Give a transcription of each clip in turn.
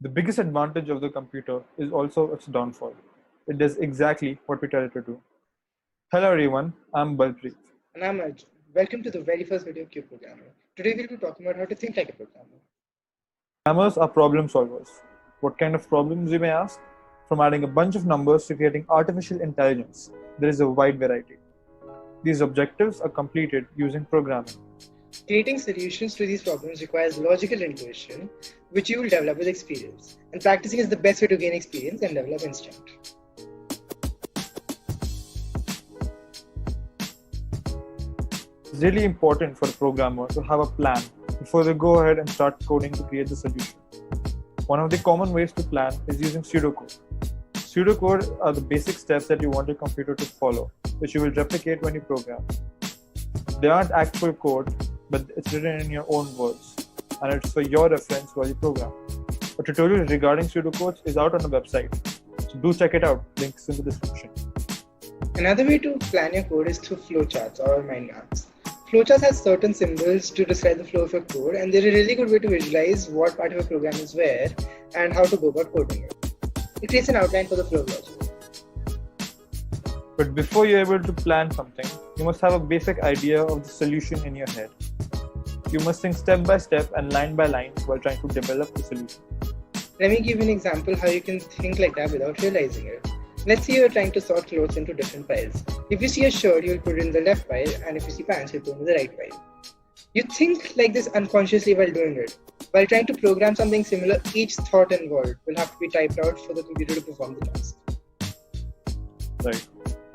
The biggest advantage of the computer is also its downfall. It does exactly what we tell it to do. Hello everyone, I'm Balpreet. And I'm Arjun. Welcome to the very first video of Q Programmer. Today we'll be talking about how to think like a programmer. Programmers are problem solvers. What kind of problems, you may ask? From adding a bunch of numbers to creating artificial intelligence, there is a wide variety. These objectives are completed using programming. Creating solutions to these problems requires logical intuition, which you will develop with experience. And practicing is the best way to gain experience and develop instinct. It's really important for a programmer to have a plan before they go ahead and start coding to create the solution. One of the common ways to plan is using pseudocode. Pseudocode are the basic steps that you want your computer to follow, which you will replicate when you program. They aren't actual code, but it's written in your own words, and it's for your reference while you program. A tutorial regarding pseudocodes is out on the website, so do check it out, links in the description. Another way to plan your code is through flowcharts or mind maps. Flowcharts has certain symbols to describe the flow of your code, and they're a really good way to visualize what part of your program is where and how to go about coding it. It creates an outline for the flow of logic. But before you're able to plan something, you must have a basic idea of the solution in your head. You must think step by step and line by line while trying to develop the solution. Let me give you an example how you can think like that without realizing it. Let's say you're trying to sort clothes into different piles. If you see a shirt, you'll put it in the left pile, and if you see pants, you'll put it in the right pile. You think like this unconsciously while doing it. While trying to program something similar, each thought involved will have to be typed out for the computer to perform the task. Right.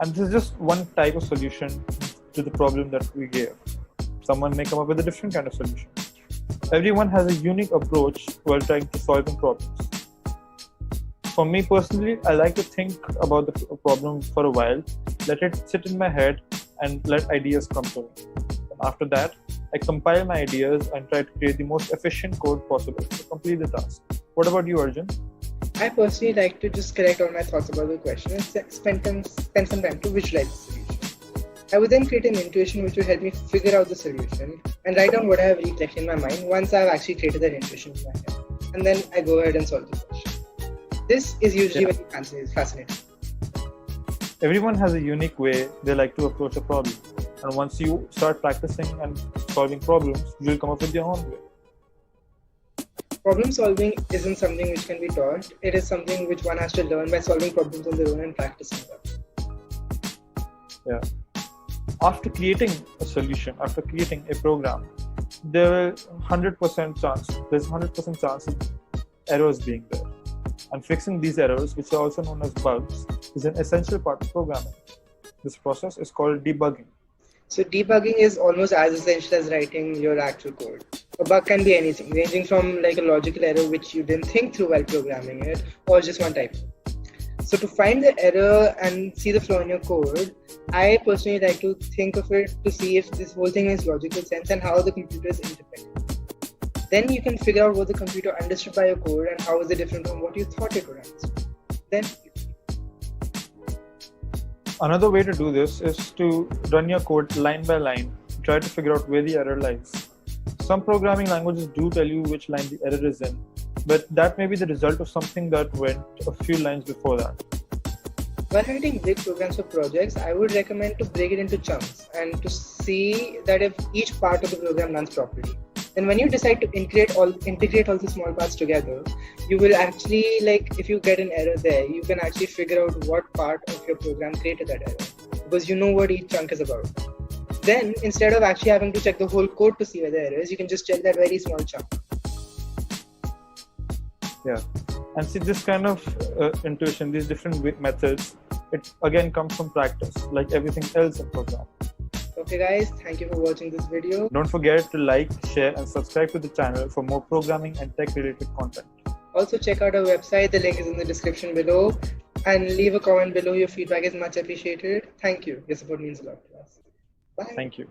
And this is just one type of solution to the problem that we gave. Someone may come up with a different kind of solution. Everyone has a unique approach while trying to solving problems. For me personally, I like to think about the problem for a while, let it sit in my head, and let ideas come to me. And after that, I compile my ideas and try to create the most efficient code possible to complete the task. What about you, Arjun? I personally like to just collect all my thoughts about the question and spend some time to visualize the solution. I would then create an intuition which will help me figure out the solution and write down what I have reflected in my mind once I have actually created that intuition in my head. And then I go ahead and solve the question. This is usually very fascinating. Everyone has a unique way they like to approach a problem. And once you start practicing and solving problems, you'll come up with your own way. Problem solving isn't something which can be taught. It is something which one has to learn by solving problems on their own and practicing them. Yeah. After creating a solution, after creating a program, there's 100% chance of errors being there. And fixing these errors, which are also known as bugs, is an essential part of programming. This process is called debugging. So debugging is almost as essential as writing your actual code. A bug can be anything, ranging from like a logical error which you didn't think through while programming it, or just one typo. So to find the error and see the flaw in your code, I personally like to think of it to see if this whole thing makes logical sense and how the computer is interpreting. Then you can figure out what the computer understood by your code and how is it different from what you thought it would understand. Then Another way to do this is to run your code line by line, try to figure out where the error lies. Some programming languages do tell you which line the error is in, but that may be the result of something that went a few lines before that. when writing big programs for projects, I would recommend to break it into chunks and to see that if each part of the program runs properly. Then when you decide to integrate all the small parts together, you will actually, if you get an error there, you can actually figure out what part of your program created that error, because you know what each chunk is about. Then instead of actually having to check the whole code to see where the error is, you can just check that very small chunk. Yeah, and see, this kind of intuition, these different methods, it again comes from practice, like everything else in programming. Okay guys, thank you for watching this video. Don't forget to like, share and subscribe to the channel for more programming and tech related content. Also check out our website, the link is in the description below, and leave a comment below. Your feedback is much appreciated. Thank you. Your support means a lot to us. Bye. Thank you.